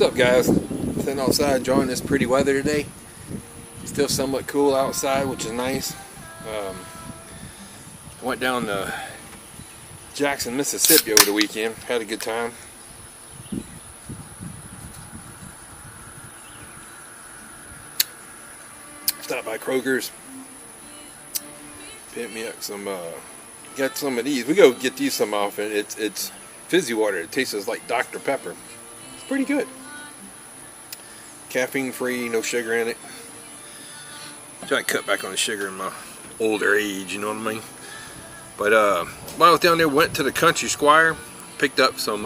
What's up, guys? Sitting outside enjoying this pretty weather today. Still somewhat cool outside, which is nice. I went down to Jackson, Mississippi over the weekend. Had a good time. Stopped by Kroger's. Picked me up some, got some of these. We go get these some often. It's fizzy water. It tastes like Dr. Pepper. It's pretty good. Caffeine free, no sugar in it. Trying to cut back on the sugar in my older age, you know what I mean? But while I was down there, went to the Country Squire, picked up some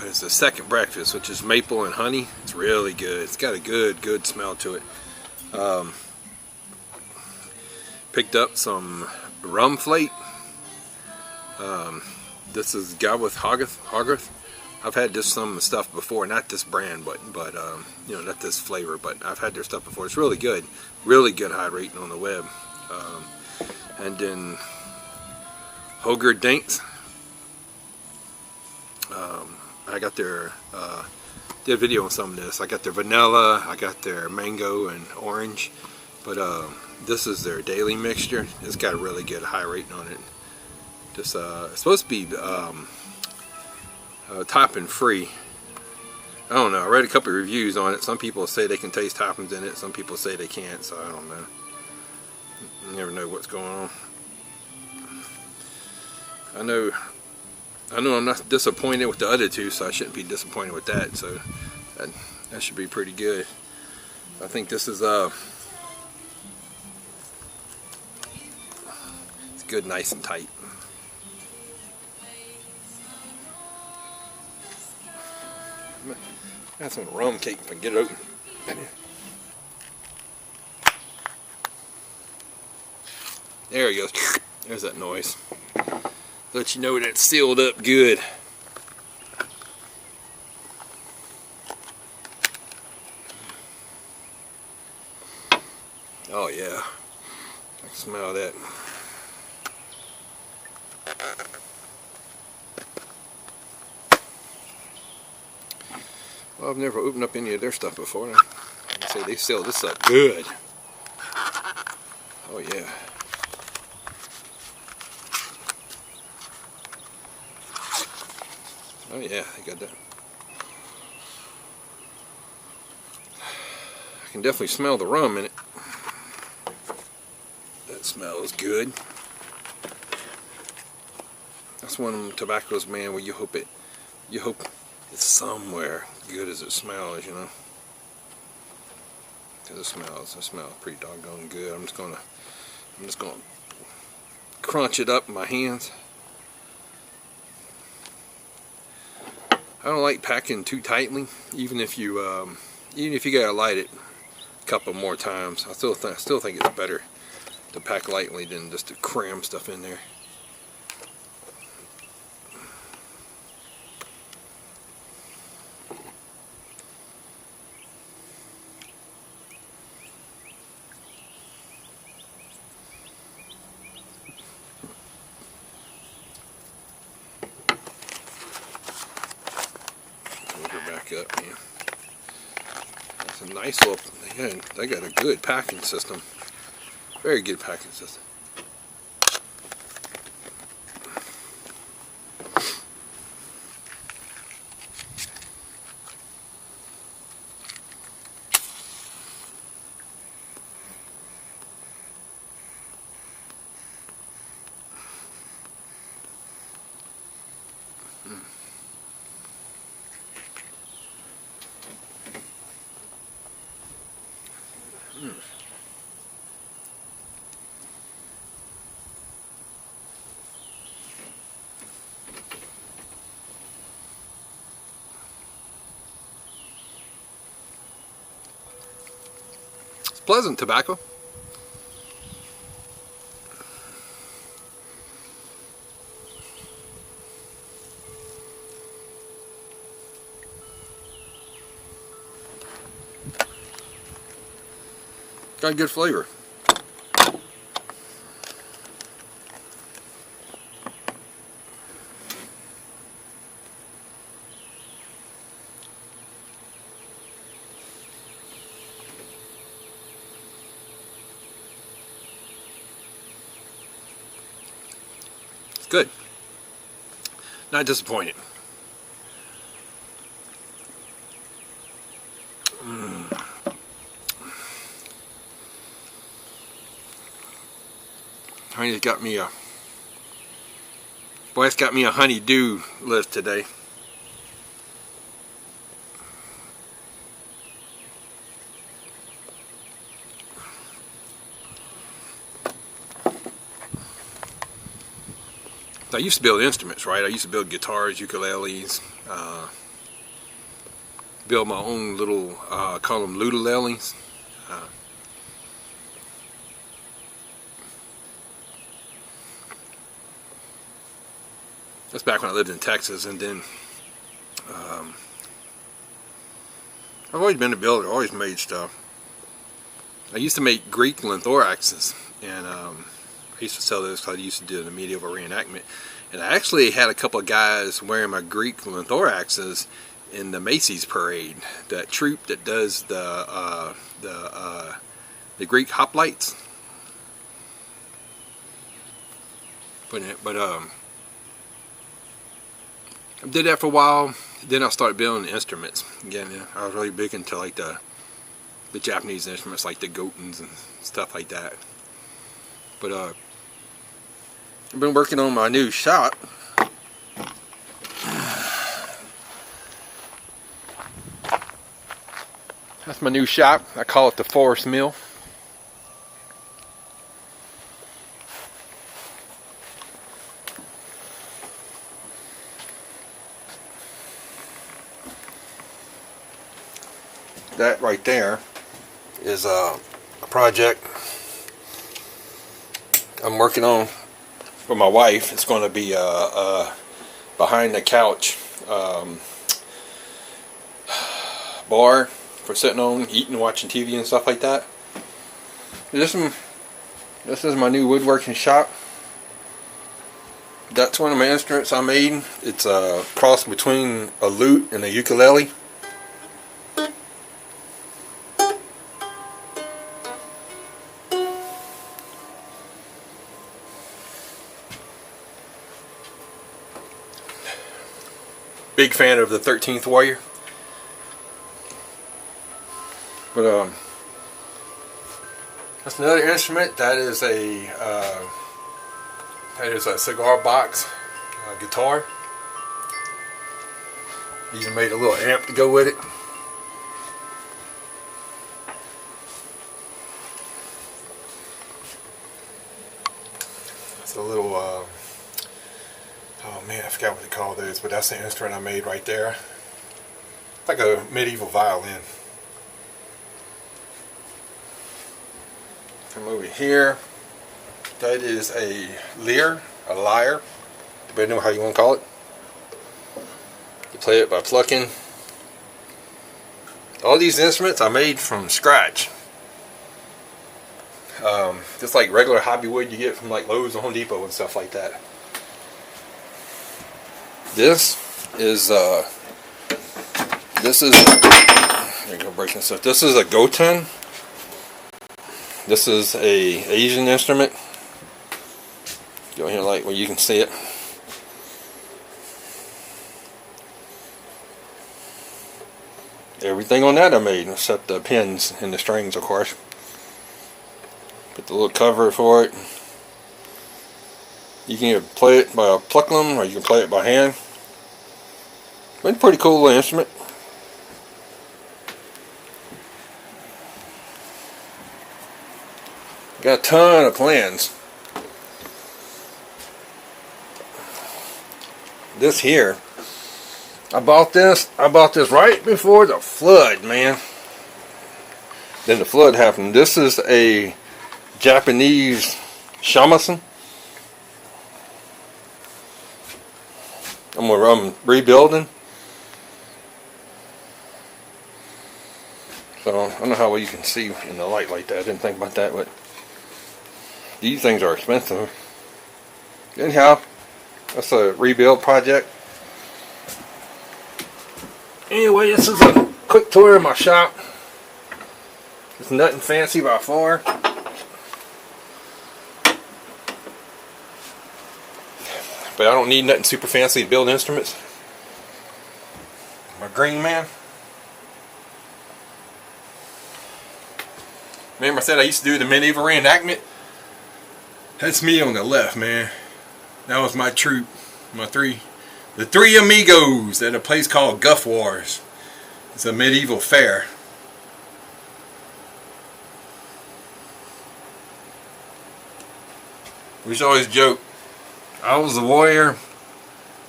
it's the second breakfast, which is maple and honey. It's really good. It's got a good smell to it. Picked up some rum flake. This is got with Hogarth. I've had some stuff before, not this brand, but you know, not this flavor, but I've had their stuff before. It's really good high rating on the web. And then Hogarth Dinks. I got their did a video on some of this. I got their vanilla, I got their mango and orange, but this is their daily mixture. It's got a really good high rating on it. Just it's supposed to be topping free. I don't know. I read a couple of reviews on it. Some people say they can taste toppings in it. Some people say they can't. So I don't know. You never know what's going on. I know I'm not disappointed with the other two, so I shouldn't be disappointed with that. So that should be pretty good. I think this is it's good, nice and tight. Got some rum cake if I can get it open. There it goes. There's that noise. Let you know that's sealed up good. Oh yeah, I can smell that. Well, I've never opened up any of their stuff before. I say they sell this up good. Oh yeah. Oh yeah, they got that. I can definitely smell the rum in it. That smells good. That's one of them tobaccos, man, where you hope it's somewhere good as it smells, you know. Cause it smells pretty doggone good. I'm just gonna crunch it up in my hands. I don't like packing too tightly, even if you gotta light it a couple more times. I still think it's better to pack lightly than just to cram stuff in there. Up, man. That's a nice little. They got a good packing system. Very good packing system. It's pleasant tobacco. Got a good flavor. Good. Not disappointed. Honey's got me a... Wife's got me a honey-do list today. I used to build instruments, right? I used to build guitars, ukuleles, build my own little, call them luteleles. That's back when I lived in Texas, and then I've always been a builder, always made stuff. I used to make Greek lithothoraxes, and I used to sell those because I used to do the medieval reenactment. And I actually had a couple of guys wearing my Greek lithothoraxes in the Macy's parade, that troupe that does the Greek hoplites. But I did that for a while. Then I started building instruments. Again, I was really big into like the Japanese instruments, like the gotens and stuff like that. But I've been working on my new shop. That's my new shop. I call it the Forest Mill. That right there is a project I'm working on for my wife. It's going to be behind the couch bar for sitting on, eating, watching TV and stuff like that. This is my new woodworking shop. That's one of my instruments I made. It's a cross between a lute and a ukulele. Big fan of the 13th Warrior. But that's another instrument. That is a cigar box guitar. Even made a little amp to go with it. It's a little oh man, I forgot what they call those, but that's the instrument I made right there. It's like a medieval violin. Come over here. That is a lyre, depending on how you want to call it. You play it by plucking. All these instruments I made from scratch. Just like regular hobby wood you get from like Lowe's or Home Depot and stuff like that. This is there you go, breaking stuff. This is a goten. This is a Asian instrument. Go here like where you can see it. Everything on that I made except the pins and the strings, of course. Put the little cover for it. You can either play it by plucking them or you can play it by hand. But it's a pretty cool little instrument. Got a ton of plans. This here, I bought this right before the flood, man. Then the flood happened. This is a Japanese shamisen. I'm rebuilding. So I don't know how well you can see in the light like that. I didn't think about that, but these things are expensive. Anyhow, that's a rebuild project. Anyway, this is a quick tour of my shop. It's nothing fancy by far. but I don't need nothing super fancy to build instruments. My green man. Remember I said I used to do the medieval reenactment? That's me on the left, man. That was my troop. The three amigos at a place called Guff Wars. It's a medieval fair. We used to always joke, I was the warrior,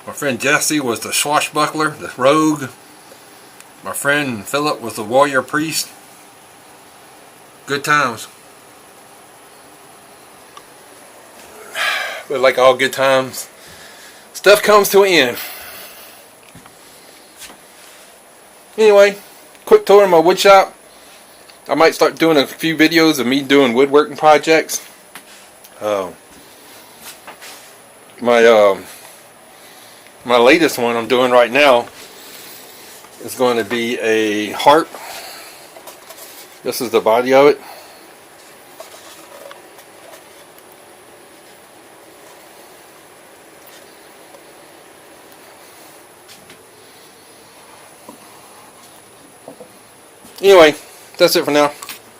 my friend Jesse was the swashbuckler, the rogue, my friend Philip was the warrior priest. Good times. But like all good times, stuff comes to an end. Anyway, quick tour of my wood shop. I might start doing a few videos of me doing woodworking projects. My latest one I'm doing right now is going to be a harp. This is the body of it. Anyway, that's it for now.